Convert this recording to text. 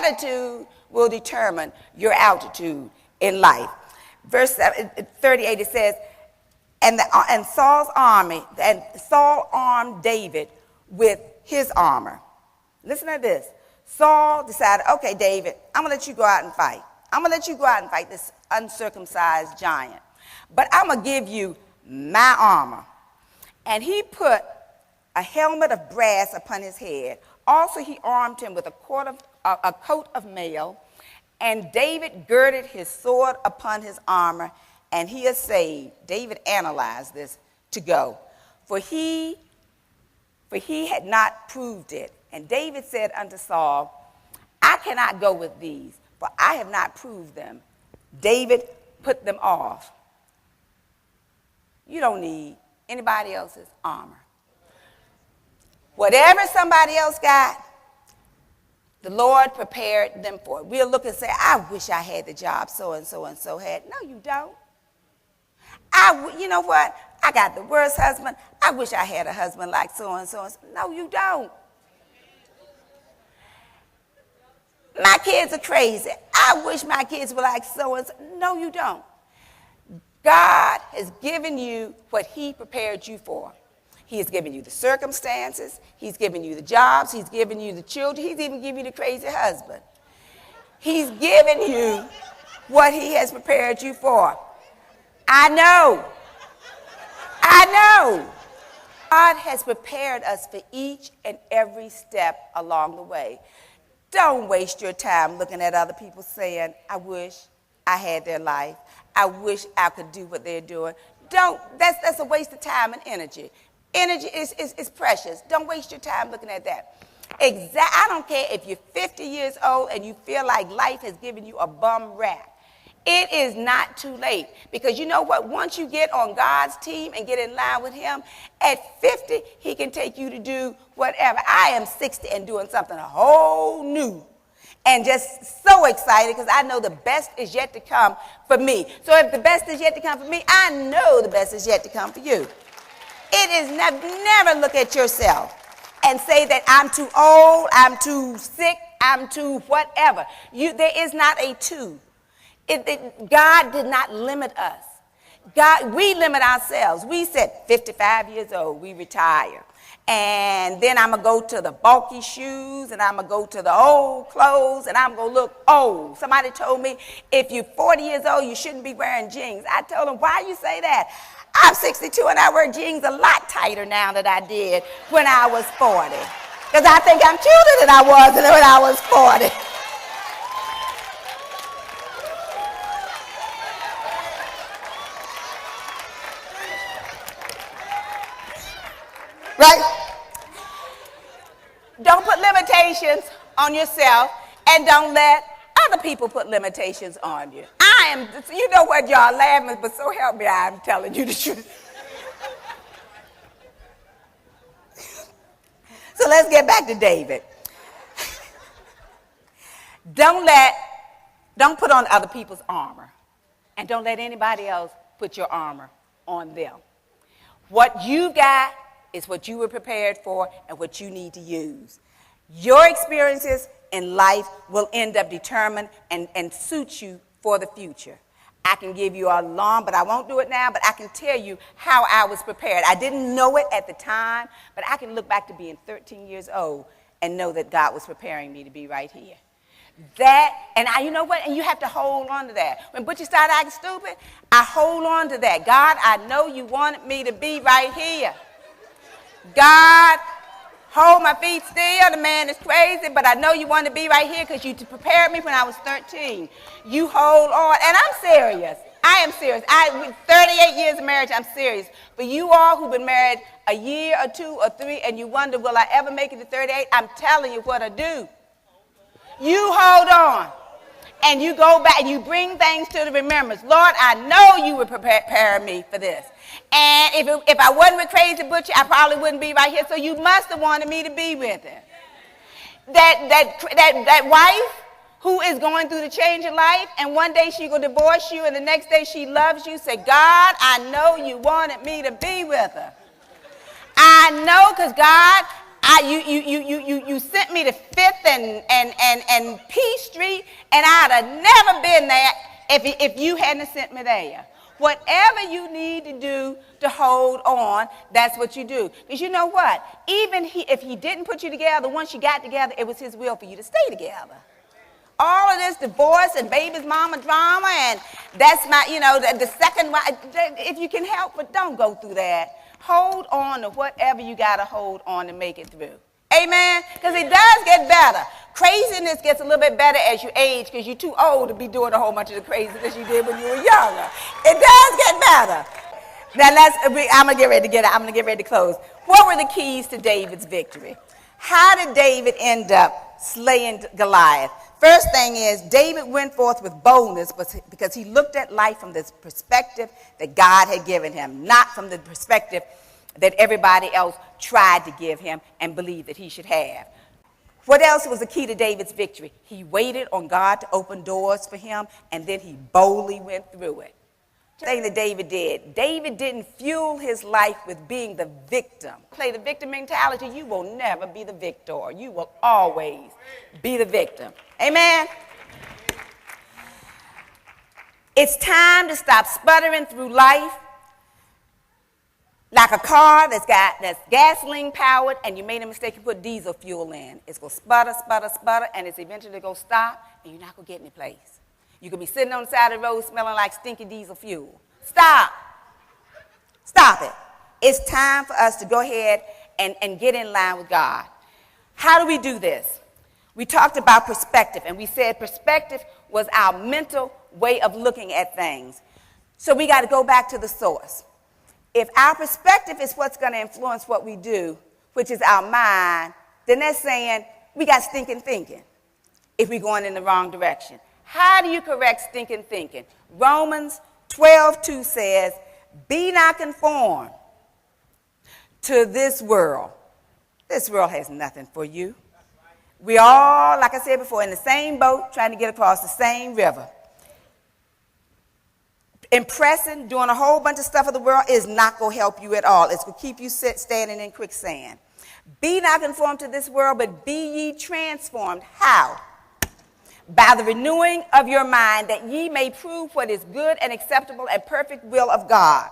attitude will determine your altitude in life. Verse 38, it says, and Saul armed David with his armor. Listen to this. Saul decided, okay, David, I'm going to let you go out and fight. I'm going to let you go out and fight this uncircumcised giant. But I'm going to give you my armor. And he put a helmet of brass upon his head. Also, he armed him with a coat of mail. And David girded his sword upon his armor, and he essayed, David analyzed this, to go. For he had not proved it. And David said unto Saul, I cannot go with these, for I have not proved them. David put them off. You don't need anybody else's armor. Whatever somebody else got, the Lord prepared them for it. We'll look and say, I wish I had the job so-and-so had. No, you don't. You know what? I got the worst husband. I wish I had a husband like so-and-so. No, you don't. My kids are crazy. I wish my kids were like so-and-so. No, you don't. God has given you what he prepared you for. He has given you the circumstances. He's given you the jobs. He's given you the children. He's even given you the crazy husband. He's given you what he has prepared you for. I know. God has prepared us for each and every step along the way. Don't waste your time looking at other people saying, I wish I had their life. I wish I could do what they're doing. That's a waste of time and energy. Energy is precious. Don't waste your time looking at that. I don't care if you're 50 years old and you feel like life has given you a bum rap. It is not too late, because you know what? Once you get on God's team and get in line with him, at 50, he can take you to do whatever. I am 60 and doing something whole new and just so excited because I know the best is yet to come for me. So if the best is yet to come for me, I know the best is yet to come for you. It is never look at yourself and say that I'm too old, I'm too sick, I'm too whatever. There is not a too. God did not limit us. We limit ourselves. We said 55 years old, we retire. And then I'm going to go to the bulky shoes, and I'm going to go to the old clothes, and I'm going to look old. Somebody told me, if you're 40 years old, you shouldn't be wearing jeans. I told them, why you say that? I'm 62, and I wear jeans a lot tighter now than I did when I was 40. Because I think I'm cuter than I was when I was 40. Right? Don't put limitations on yourself, and don't let other people put limitations on you. You know what, y'all laughing, but so help me, I'm telling you the truth. So let's get back to David. Don't put on other people's armor, and don't let anybody else put your armor on them. What you got is what you were prepared for and what you need to use. Your experiences in life will end up determined and suit you for the future. I can give you a long, but I won't do it now, but I can tell you how I was prepared. I didn't know it at the time, but I can look back to being 13 years old and know that God was preparing me to be right here. You know what? And you have to hold on to that. When Butcher started acting stupid, I hold on to that. God, I know you wanted me to be right here. God, hold my feet still. The man is crazy, but I know you want to be right here because you prepared me when I was 13. You hold on. And I'm serious. I am serious. With 38 years of marriage, I'm serious. For you all who've been married a year or 2 or 3 and you wonder, will I ever make it to 38? I'm telling you what I do. You hold on. And you go back and you bring things to the remembrance. Lord, I know you were preparing me for this. And if I wasn't with Crazy Butcher, I probably wouldn't be right here. So you must have wanted me to be with him. That wife who is going through the change of life, and one day she will divorce you, and the next day she loves you, say, God, I know you wanted me to be with her. I know, because God, You sent me to 5th and P Street, and I'd have never been there if you hadn't sent me there. Whatever you need to do to hold on, that's what you do. Because you know what? Even if he didn't put you together, once you got together, it was his will for you to stay together. All of this divorce and baby's mama drama, and that's my, the second wife, if you can help, but don't go through that. Hold on to whatever you got to hold on to make it through. Amen? Because it does get better. Craziness gets a little bit better as you age because you're too old to be doing a whole bunch of the craziness you did when you were younger. It does get better. Now I'm going to get ready to close. What were the keys to David's victory? How did David end up slaying Goliath? First thing is, David went forth with boldness because he looked at life from this perspective that God had given him, not from the perspective that everybody else tried to give him and believed that he should have. What else was the key to David's victory? He waited on God to open doors for him, and then he boldly went through it. The thing that David didn't fuel his life with being the victim. Play the victim mentality, you will never be the victor. You will always be the victim. Amen? It's time to stop sputtering through life like a car that's gasoline powered, and you made a mistake and put diesel fuel in. It's going to sputter, sputter, sputter, and it's eventually going to stop, and you're not going to get any place. You could be sitting on the side of the road smelling like stinky diesel fuel. Stop. Stop it. It's time for us to go ahead and get in line with God. How do we do this? We talked about perspective, and we said perspective was our mental way of looking at things. So we got to go back to the source. If our perspective is what's going to influence what we do, which is our mind, then that's saying we got stinking thinking if we're going in the wrong direction. How do you correct stinking thinking? Romans 12:2 says, be not conformed to this world. This world has nothing for you. We all, like I said before, in the same boat trying to get across the same river. Impressing, doing a whole bunch of stuff of the world is not going to help you at all. It's going to keep you standing in quicksand. Be not conformed to this world, but be ye transformed. How? By the renewing of your mind, that ye may prove what is good and acceptable and perfect will of God.